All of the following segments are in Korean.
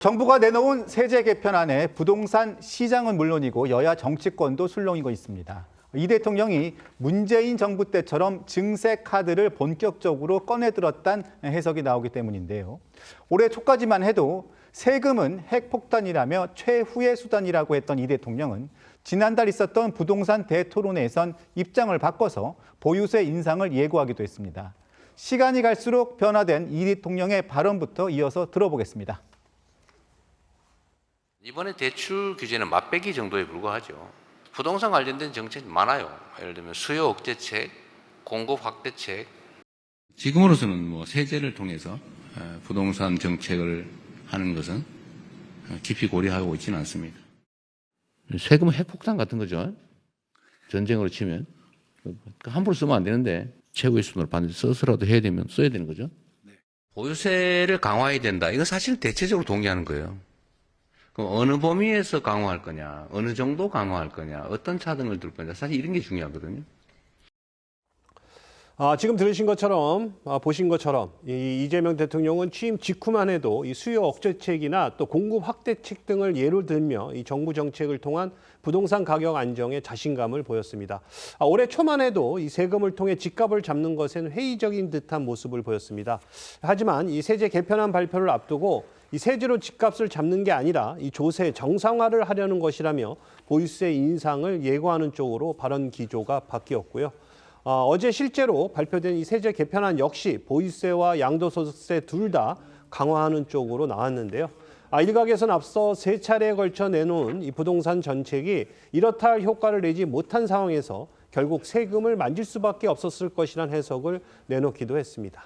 정부가 내놓은 세제 개편안에 부동산 시장은 물론이고 여야 정치권도 술렁이고 있습니다. 이 대통령이 문재인 정부 때처럼 증세 카드를 본격적으로 꺼내들었다는 해석이 나오기 때문인데요. 올해 초까지만 해도 세금은 핵폭탄이라며 최후의 수단이라고 했던 이 대통령은 지난달 있었던 부동산 대토론회에선 입장을 바꿔서 보유세 인상을 예고하기도 했습니다. 시간이 갈수록 변화된 이 대통령의 발언부터 이어서 들어보겠습니다. 이번에 대출 규제는 맛배기 정도에 불과하죠. 부동산 관련된 정책이 많아요. 예를 들면 수요 억제책, 공급 확대책. 지금으로서는 세제를 통해서 부동산 정책을 하는 것은 깊이 고려하고 있지는 않습니다. 세금은 핵폭탄 같은 거죠. 전쟁으로 치면 함부로 쓰면 안 되는데 최고의 수단으로 반드시 써서라도 해야 되면 써야 되는 거죠. 보유세를 강화해야 된다. 이건 사실 대체적으로 동의하는 거예요. 그럼 어느 범위에서 강화할 거냐, 어느 정도 강화할 거냐, 어떤 차등을 둘 거냐, 사실 이런 게 중요하거든요. 지금 들으신 것처럼, 보신 것처럼 이재명 대통령은 취임 직후만 해도 이 수요 억제책이나 또 공급 확대책 등을 예로 들며 이 정부 정책을 통한 부동산 가격 안정에 자신감을 보였습니다. 올해 초만 해도 이 세금을 통해 집값을 잡는 것엔 회의적인 듯한 모습을 보였습니다. 하지만 이 세제 개편안 발표를 앞두고 이 세제로 집값을 잡는 게 아니라 이 조세 정상화를 하려는 것이라며 보유세 인상을 예고하는 쪽으로 발언 기조가 바뀌었고요. 어제 실제로 발표된 이 세제 개편안 역시 보유세와 양도소득세 둘 다 강화하는 쪽으로 나왔는데요. 일각에서는 앞서 세 차례에 걸쳐 내놓은 이 부동산 정책이 이렇다 할 효과를 내지 못한 상황에서 결국 세금을 만질 수밖에 없었을 것이라는 해석을 내놓기도 했습니다.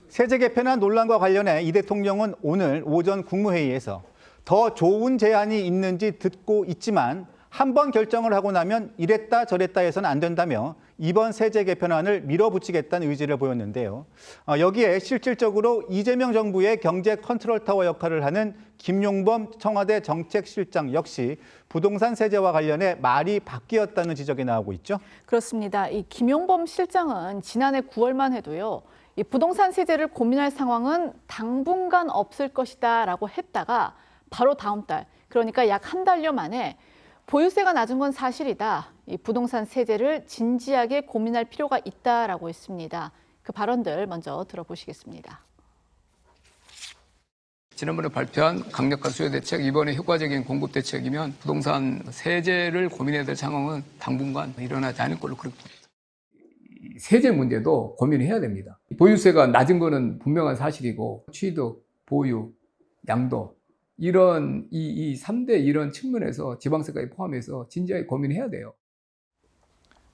세제 개편안 논란과 관련해 이 대통령은 오늘 오전 국무회의에서 더 좋은 제안이 있는지 듣고 있지만 한 번 결정을 하고 나면 이랬다 저랬다 해서는 안 된다며 이번 세제 개편안을 밀어붙이겠다는 의지를 보였는데요. 여기에 실질적으로 이재명 정부의 경제 컨트롤 타워 역할을 하는 김용범 청와대 정책실장 역시 부동산 세제와 관련해 말이 바뀌었다는 지적이 나오고 있죠. 그렇습니다. 이 김용범 실장은 지난해 9월만 해도요. 이 부동산 세제를 고민할 상황은 당분간 없을 것이다라고 했다가 바로 다음 달, 그러니까 약 한 달여 만에 보유세가 낮은 건 사실이다. 이 부동산 세제를 진지하게 고민할 필요가 있다라고 했습니다. 그 발언들 먼저 들어보시겠습니다. 지난번에 발표한 강력한 수요 대책, 이번에 효과적인 공급 대책이면 부동산 세제를 고민해야 될 상황은 당분간 일어나지 않을 걸로 그렇게 봅니다. 세제 문제도 고민해야 됩니다. 보유세가 낮은 거는 분명한 사실이고 취득, 보유, 양도 이런 이 3대 이런 측면에서 지방세까지 포함해서 진지하게 고민해야 돼요.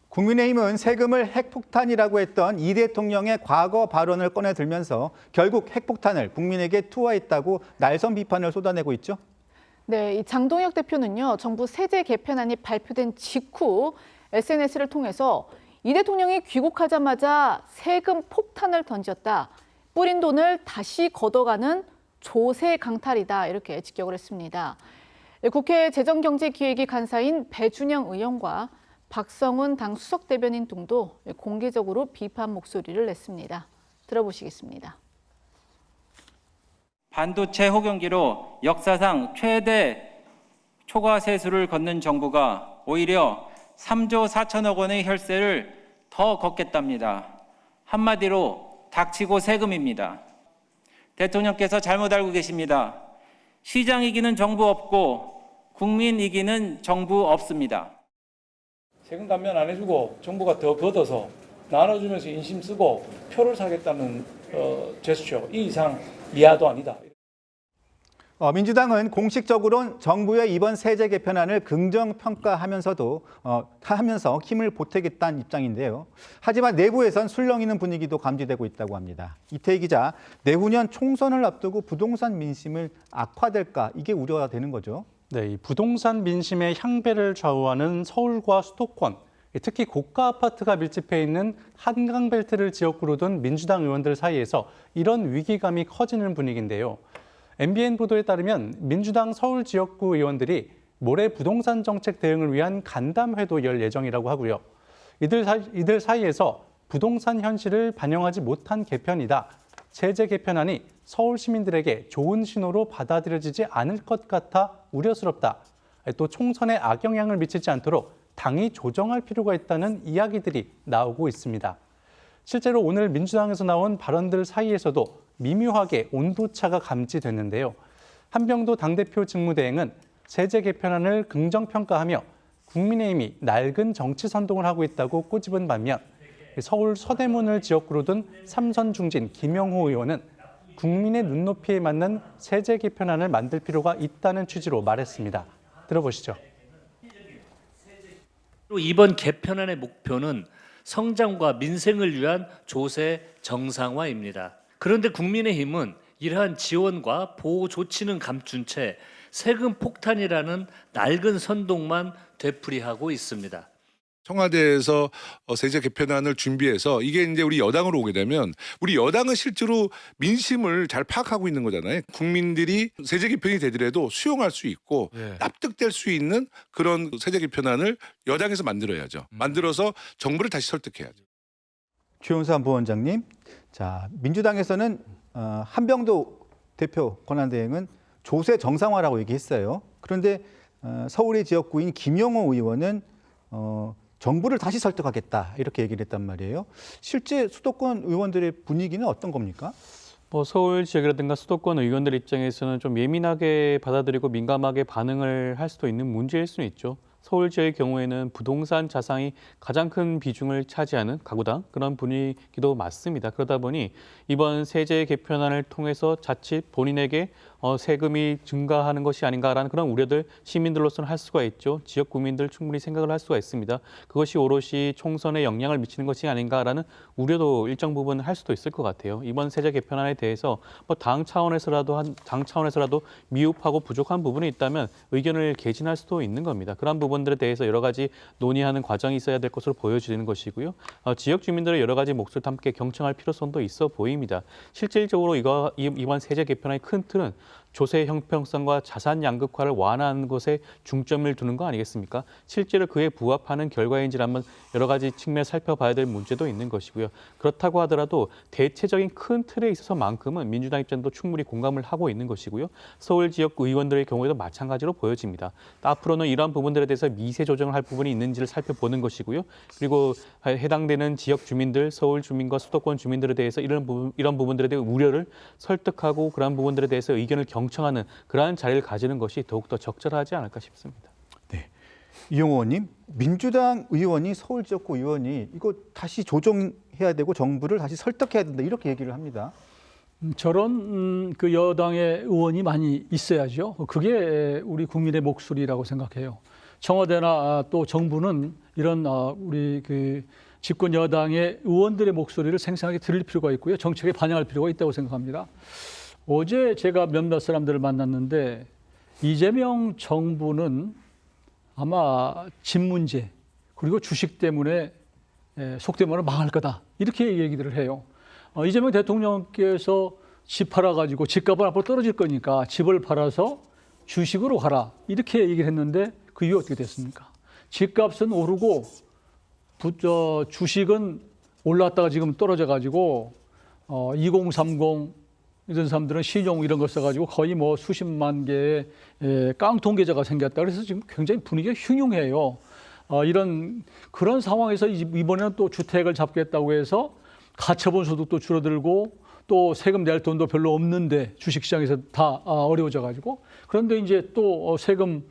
국민의힘은 세금을 핵폭탄이라고 했던 이 대통령의 과거 발언을 꺼내들면서 결국 핵폭탄을 국민에게 투하했다고 날선 비판을 쏟아내고 있죠. 네, 이 장동혁 대표는요. 정부 세제 개편안이 발표된 직후 SNS를 통해서 이 대통령이 귀국하자마자 세금 폭탄을 던졌다. 뿌린 돈을 다시 걷어가는 조세 강탈이다. 이렇게 직격을 했습니다. 국회 재정경제기획위 간사인 배준영 의원과 박성훈 당 수석 대변인 등도 공개적으로 비판 목소리를 냈습니다. 들어보시겠습니다. 반도체 호경기로 역사상 최대 초과 세수를 걷는 정부가 오히려 3조 4천억 원의 혈세를 더 걷겠답니다. 한마디로 닥치고 세금입니다. 대통령께서 잘못 알고 계십니다. 시장 이기는 정부 없고 국민 이기는 정부 없습니다. 세금 감면 안 해주고 정부가 더 걷어서 나눠주면서 인심 쓰고 표를 사겠다는 제스처, 이 이상 이하도 아니다. 민주당은 공식적으로는 정부의 이번 세제 개편안을 긍정평가하면서 힘을 보태겠다는 입장인데요. 하지만 내부에선 술렁이는 분위기도 감지되고 있다고 합니다. 이태희 기자, 내후년 총선을 앞두고 부동산 민심을 악화될까 이게 우려가 되는 거죠. 네, 이 부동산 민심의 향배를 좌우하는 서울과 수도권, 특히 고가 아파트가 밀집해 있는 한강벨트를 지역구로 둔 민주당 의원들 사이에서 이런 위기감이 커지는 분위기인데요. MBN 보도에 따르면 민주당 서울 지역구 의원들이 모레 부동산 정책 대응을 위한 간담회도 열 예정이라고 하고요. 이들 사이에서 부동산 현실을 반영하지 못한 개편이다. 세제 개편안이 서울 시민들에게 좋은 신호로 받아들여지지 않을 것 같아 우려스럽다. 또 총선에 악영향을 미치지 않도록 당이 조정할 필요가 있다는 이야기들이 나오고 있습니다. 실제로 오늘 민주당에서 나온 발언들 사이에서도 미묘하게 온도차가 감지됐는데요. 한병도 당대표 직무대행은 세제 개편안을 긍정평가하며 국민의힘이 낡은 정치 선동을 하고 있다고 꼬집은 반면 서울 서대문을 지역구로 둔 삼선 중진 김영호 의원은 국민의 눈높이에 맞는 세제 개편안을 만들 필요가 있다는 취지로 말했습니다. 들어보시죠. 이번 개편안의 목표는 성장과 민생을 위한 조세 정상화입니다. 그런데 국민의힘은 이러한 지원과 보호 조치는 감춘 채 세금 폭탄이라는 낡은 선동만 되풀이하고 있습니다. 청와대에서 세제 개편안을 준비해서 이게 이제 우리 여당으로 오게 되면 우리 여당은 실제로 민심을 잘 파악하고 있는 거잖아요. 국민들이 세제 개편이 되더라도 수용할 수 있고 납득될 수 있는 그런 세제 개편안을 여당에서 만들어야죠. 만들어서 정부를 다시 설득해야죠. 최윤선 부원장님, 자 민주당에서는 한병도 대표 권한대행은 조세 정상화라고 얘기했어요. 그런데 서울의 지역구인 김영호 의원은 정부를 다시 설득하겠다 이렇게 얘기를 했단 말이에요. 실제 수도권 의원들의 분위기는 어떤 겁니까? 서울 지역이라든가 수도권 의원들 입장에서는 좀 예민하게 받아들이고 민감하게 반응을 할 수도 있는 문제일 수는 있죠. 서울 지역의 경우에는 부동산 자산이 가장 큰 비중을 차지하는 가구당 그런 분위기도 맞습니다. 그러다 보니 이번 세제 개편안을 통해서 자칫 본인에게 세금이 증가하는 것이 아닌가라는 그런 우려들 시민들로서는 할 수가 있죠. 지역 구민들 충분히 생각을 할 수가 있습니다. 그것이 오롯이 총선에 영향을 미치는 것이 아닌가라는 우려도 일정 부분 할 수도 있을 것 같아요. 이번 세제 개편안에 대해서 당 차원에서라도 미흡하고 부족한 부분이 있다면 의견을 개진할 수도 있는 겁니다. 그런 부분들에 대해서 여러 가지 논의하는 과정이 있어야 될 것으로 보여지는 것이고요. 지역 주민들의 여러 가지 목소리도 함께 경청할 필요성도 있어 보입니다. 실질적으로 이번 세제 개편안의 큰 틀은 조세 형평성과 자산 양극화를 완화하는 것에 중점을 두는 거 아니겠습니까? 실제로 그에 부합하는 결과인지라면 여러 가지 측면 살펴봐야 될 문제도 있는 것이고요. 그렇다고 하더라도 대체적인 큰 틀에 있어서만큼은 민주당 입장도 충분히 공감을 하고 있는 것이고요. 서울 지역 의원들의 경우에도 마찬가지로 보여집니다. 앞으로는 이러한 부분들에 대해서 미세 조정을 할 부분이 있는지를 살펴보는 것이고요. 그리고 해당되는 지역 주민들, 서울 주민과 수도권 주민들에 대해서 이런 부분들에 대한 우려를 설득하고 그러한 부분들에 대해서 의견을 경청하는 그러한 자리를 가지는 것이 더욱더 적절하지 않을까 싶습니다. 네, 이용호 의원님, 민주당 의원이 서울 지역구 의원이 이거 다시 조정해야 되고 정부를 다시 설득해야 된다 이렇게 얘기를 합니다. 저런 그 여당의 의원이 많이 있어야죠. 그게 우리 국민의 목소리라고 생각해요. 청와대나 또 정부는 이런 우리 그 집권 여당의 의원들의 목소리를 생생하게 들을 필요가 있고요. 정책에 반영할 필요가 있다고 생각합니다. 어제 제가 몇몇 사람들을 만났는데 이재명 정부는 아마 집 문제 그리고 주식 때문에 속된 말로 망할 거다 이렇게 얘기들을 해요. 이재명 대통령께서 집 팔아가지고 집값은 앞으로 떨어질 거니까 집을 팔아서 주식으로 가라 이렇게 얘기를 했는데 그 이후 어떻게 됐습니까? 집값은 오르고 주식은 올랐다가 지금 떨어져가지고 2030 이런 사람들은 신용 이런 걸 써가지고 거의 뭐 수십만 개의 깡통 계좌가 생겼다. 그래서 지금 굉장히 분위기가 흉흉해요. 그런 상황에서 이번에는 또 주택을 잡겠다고 해서 가처분 소득도 줄어들고 또 세금 낼 돈도 별로 없는데 주식시장에서 다 어려워져가지고 그런데 이제 또 세금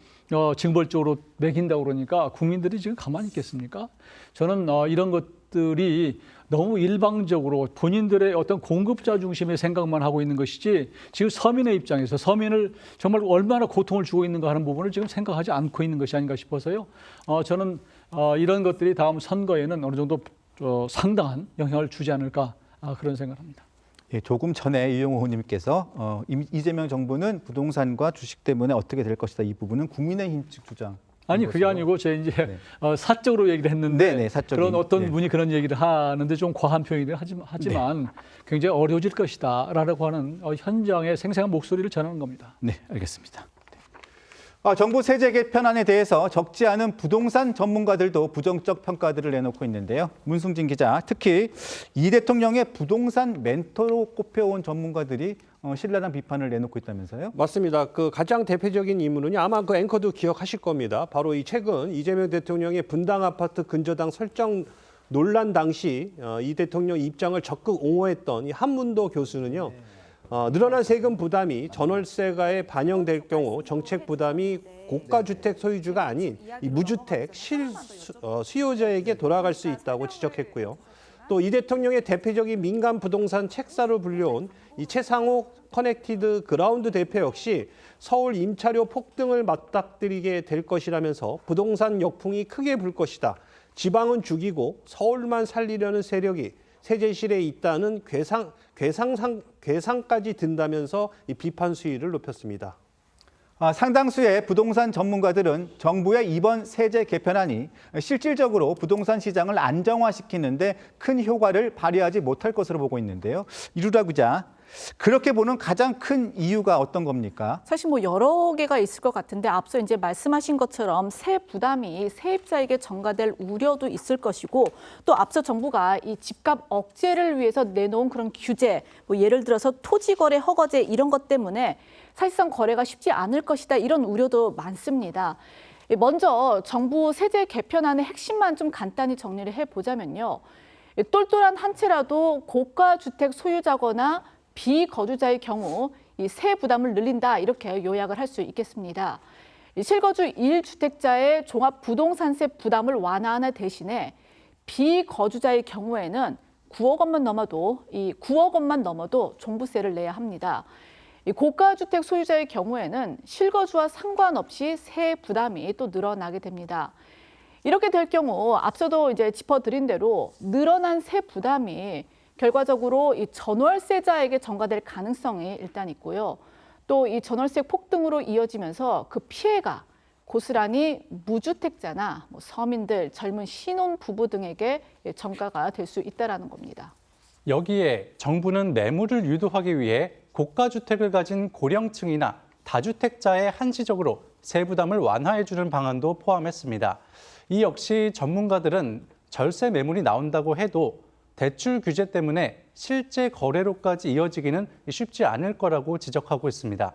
징벌적으로 매긴다고 그러니까 국민들이 지금 가만히 있겠습니까? 저는 이런 것들이 너무 일방적으로 본인들의 어떤 공급자 중심의 생각만 하고 있는 것이지 지금 서민의 입장에서 서민을 정말 얼마나 고통을 주고 있는가 하는 부분을 지금 생각하지 않고 있는 것이 아닌가 싶어서요. 저는 이런 것들이 다음 선거에는 어느 정도 상당한 영향을 주지 않을까 그런 생각을 합니다. 예, 조금 전에 이용호 의원님께서 이재명 정부는 부동산과 주식 때문에 어떻게 될 것이다. 이 부분은 국민의힘 측 주장. 아니 그게 아니고 제가 이제 사적으로 얘기를 했는데 그런 어떤 분이 그런 얘기를 하는데 좀 과한 표현이긴 하지만 굉장히 어려워질 것이다라고 하는 현장의 생생한 목소리를 전하는 겁니다. 네, 알겠습니다. 정부 세제 개편안에 대해서 적지 않은 부동산 전문가들도 부정적 평가들을 내놓고 있는데요. 문승진 기자, 특히 이 대통령의 부동산 멘토로 꼽혀온 전문가들이 신랄한 비판을 내놓고 있다면서요? 맞습니다. 그 가장 대표적인 인물은요. 아마 그 앵커도 기억하실 겁니다. 바로 이 최근 이재명 대통령의 분당 아파트 근저당 설정 논란 당시 이 대통령 입장을 적극 옹호했던 이 한문도 교수는요. 늘어난 세금 부담이 전월세가에 반영될 경우 정책 부담이 고가주택 소유주가 아닌 이 무주택 수요자에게 돌아갈 수 있다고 지적했고요. 또 이 대통령의 대표적인 민간 부동산 책사로 불려온 이 최상옥 커넥티드 그라운드 대표 역시 서울 임차료 폭등을 맞닥뜨리게 될 것이라면서 부동산 역풍이 크게 불 것이다. 지방은 죽이고 서울만 살리려는 세력이 세제실에 있다는 괴상까지 든다면서 이 비판 수위를 높였습니다. 상당수의 부동산 전문가들은 정부의 이번 세제 개편안이 실질적으로 부동산 시장을 안정화시키는데 큰 효과를 발휘하지 못할 것으로 보고 있는데요. 이루라 기자, 그렇게 보는 가장 큰 이유가 어떤 겁니까? 사실 뭐 여러 개가 있을 것 같은데 앞서 이제 말씀하신 것처럼 세 부담이 세입자에게 전가될 우려도 있을 것이고 또 앞서 정부가 이 집값 억제를 위해서 내놓은 그런 규제, 뭐 예를 들어서 토지거래 허가제 이런 것 때문에 사실상 거래가 쉽지 않을 것이다 이런 우려도 많습니다. 먼저 정부 세제 개편안의 핵심만 좀 간단히 정리를 해보자면요. 똘똘한 한 채라도 고가 주택 소유자거나 비거주자의 경우 이 세 부담을 늘린다 이렇게 요약을 할 수 있겠습니다. 실거주 1주택자의 종합부동산세 부담을 완화하는 대신에 비거주자의 경우에는 9억 원만 넘어도 종부세를 내야 합니다. 이 고가주택 소유자의 경우에는 실거주와 상관없이 세 부담이 또 늘어나게 됩니다. 이렇게 될 경우 앞서도 이제 짚어드린 대로 늘어난 세 부담이 결과적으로 이 전월세자에게 전가될 가능성이 일단 있고요. 또 이 전월세 폭등으로 이어지면서 그 피해가 고스란히 무주택자나 뭐 서민들, 젊은 신혼 부부 등에게 전가가 될 수 있다는 겁니다. 여기에 정부는 매물을 유도하기 위해 고가주택을 가진 고령층이나 다주택자에 한시적으로 세부담을 완화해주는 방안도 포함했습니다. 이 역시 전문가들은 절세 매물이 나온다고 해도 대출 규제 때문에 실제 거래로까지 이어지기는 쉽지 않을 거라고 지적하고 있습니다.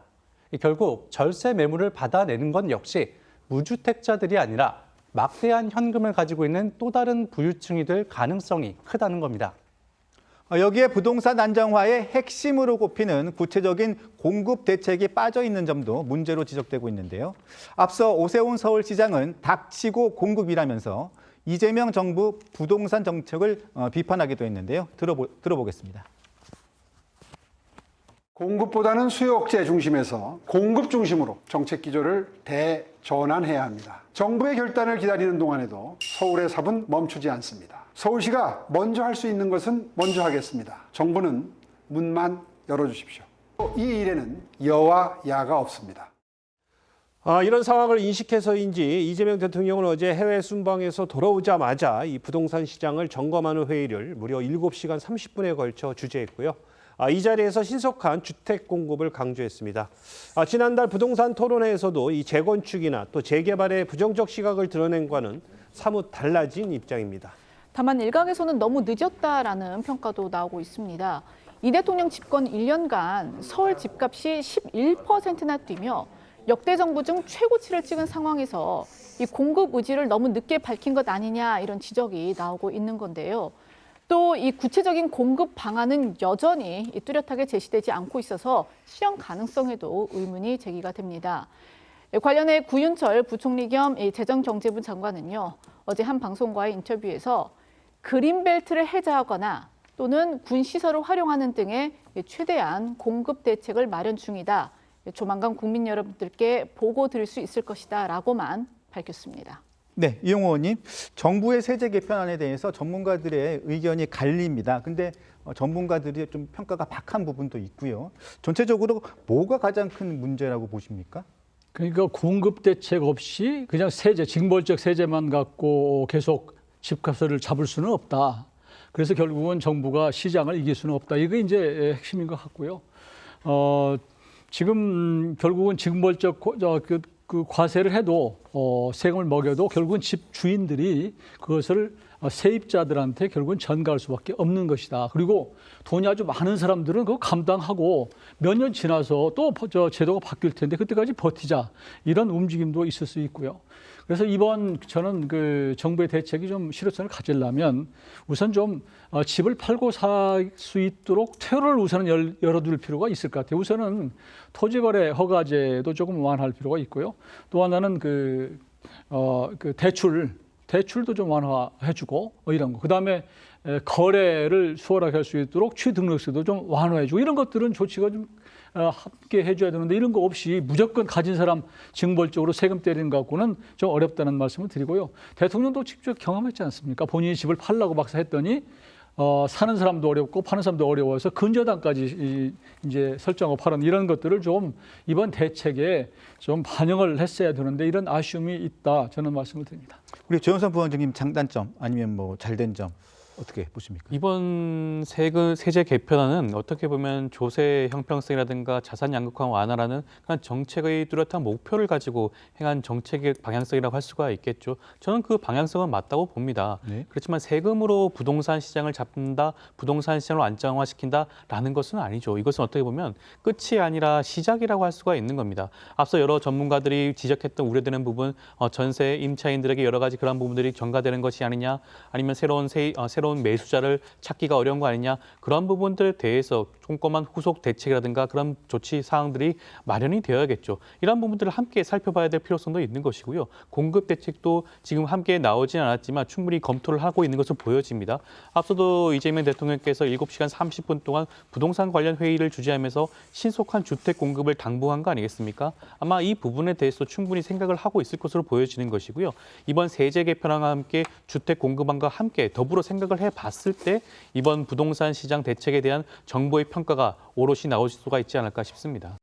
결국 절세 매물을 받아내는 건 역시 무주택자들이 아니라 막대한 현금을 가지고 있는 또 다른 부유층이 될 가능성이 크다는 겁니다. 여기에 부동산 안정화의 핵심으로 꼽히는 구체적인 공급 대책이 빠져 있는 점도 문제로 지적되고 있는데요. 앞서 오세훈 서울시장은 닥치고 공급이라면서 이재명 정부 부동산 정책을 비판하기도 했는데요. 들어보겠습니다. 공급보다는 수요 억제 중심에서 공급 중심으로 정책 기조를 대전환해야 합니다. 정부의 결단을 기다리는 동안에도 서울의 삽은 멈추지 않습니다. 서울시가 먼저 할 수 있는 것은 먼저 하겠습니다. 정부는 문만 열어주십시오. 이 일에는 여와 야가 없습니다. 이런 상황을 인식해서인지 이재명 대통령은 어제 해외 순방에서 돌아오자마자 이 부동산 시장을 점검하는 회의를 무려 7시간 30분에 걸쳐 주재했고요. 이 자리에서 신속한 주택 공급을 강조했습니다. 지난달 부동산 토론회에서도 이 재건축이나 또 재개발의 부정적 시각을 드러낸 과는 사뭇 달라진 입장입니다. 다만 일각에서는 너무 늦었다라는 평가도 나오고 있습니다. 이 대통령 집권 1년간 서울 집값이 11%나 뛰며 역대 정부 중 최고치를 찍은 상황에서 이 공급 의지를 너무 늦게 밝힌 것 아니냐 이런 지적이 나오고 있는 건데요. 또 이 구체적인 공급 방안은 여전히 뚜렷하게 제시되지 않고 있어서 실현 가능성에도 의문이 제기가 됩니다. 관련해 구윤철 부총리 겸 재정경제부 장관은요, 어제 한 방송과의 인터뷰에서 그린벨트를 해제하거나 또는 군시설을 활용하는 등의 최대한 공급 대책을 마련 중이다. 조만간 국민 여러분들께 보고 드릴 수 있을 것이다 라고만 밝혔습니다. 네, 이용호 의원님, 정부의 세제 개편안에 대해서 전문가들의 의견이 갈립니다. 근데 전문가들이 좀 평가가 박한 부분도 있고요. 전체적으로 뭐가 가장 큰 문제라고 보십니까? 그러니까 공급 대책 없이 그냥 세제, 징벌적 세제만 갖고 계속 집값을 잡을 수는 없다. 그래서 결국은 정부가 시장을 이길 수는 없다. 이게 이제 핵심인 것 같고요. 지금 결국은 징벌적 그 과세를 해도 세금을 먹여도 결국은 집 주인들이 그것을 세입자들한테 결국은 전가할 수밖에 없는 것이다. 그리고 돈이 아주 많은 사람들은 그거 감당하고 몇 년 지나서 또 저 제도가 바뀔 텐데 그때까지 버티자 이런 움직임도 있을 수 있고요. 그래서 이번 저는 그 정부의 대책이 좀 실효성을 가지려면 우선 좀 집을 팔고 살 수 있도록 퇴로를 우선은 열어둘 필요가 있을 것 같아요. 우선은 토지거래 허가제도 조금 완화할 필요가 있고요. 또 하나는 그 대출도 좀 완화해주고 이런 거. 그다음에 거래를 수월하게 할 수 있도록 취등록세도 좀 완화해주고 이런 것들은 조치가 좀 함께 해줘야 되는데 이런 거 없이 무조건 가진 사람 징벌적으로 세금 때리는 것 갖고는 좀 어렵다는 말씀을 드리고요. 대통령도 직접 경험했지 않습니까? 본인이 집을 팔라고 막사 했더니 사는 사람도 어렵고 파는 사람도 어려워서 근저당까지 이제 설정하고 파는 이런 것들을 좀 이번 대책에 좀 반영을 했어야 되는데 이런 아쉬움이 있다 저는 말씀을 드립니다. 우리 조영선 부원장님 장단점 아니면 뭐 잘된 점 어떻게 보십니까? 이번 세제 개편안은 어떻게 보면 조세 형평성이라든가 자산 양극화 완화라는 그런 정책의 뚜렷한 목표를 가지고 행한 정책의 방향성이라고 할 수가 있겠죠. 저는 그 방향성은 맞다고 봅니다. 네. 그렇지만 세금으로 부동산 시장을 잡는다, 부동산 시장을 안정화시킨다라는 것은 아니죠. 이것은 어떻게 보면 끝이 아니라 시작이라고 할 수가 있는 겁니다. 앞서 여러 전문가들이 지적했던 우려되는 부분, 전세 임차인들에게 여러 가지 그런 부분들이 전가되는 것이 아니냐, 아니면 새로운 매수자를 찾기가 어려운 거 아니냐, 그런 부분들에 대해서 꼼꼼한 후속 대책이라든가 그런 조치 사항들이 마련이 되어야겠죠. 이런 부분들을 함께 살펴봐야 될 필요성도 있는 것이고요. 공급 대책도 지금 함께 나오진 않았지만 충분히 검토를 하고 있는 것으로 보여집니다. 앞서도 이재명 대통령께서 7시간 30분 동안 부동산 관련 회의를 주재하면서 신속한 주택 공급을 당부한 거 아니겠습니까? 아마 이 부분에 대해서 충분히 생각을 하고 있을 것으로 보여지는 것이고요. 이번 세제 개편안과 함께 주택 공급안과 함께 더불어 생각을 해봤을 때 이번 부동산 시장 대책에 대한 정부의 평가가 오롯이 나올 수가 있지 않을까 싶습니다.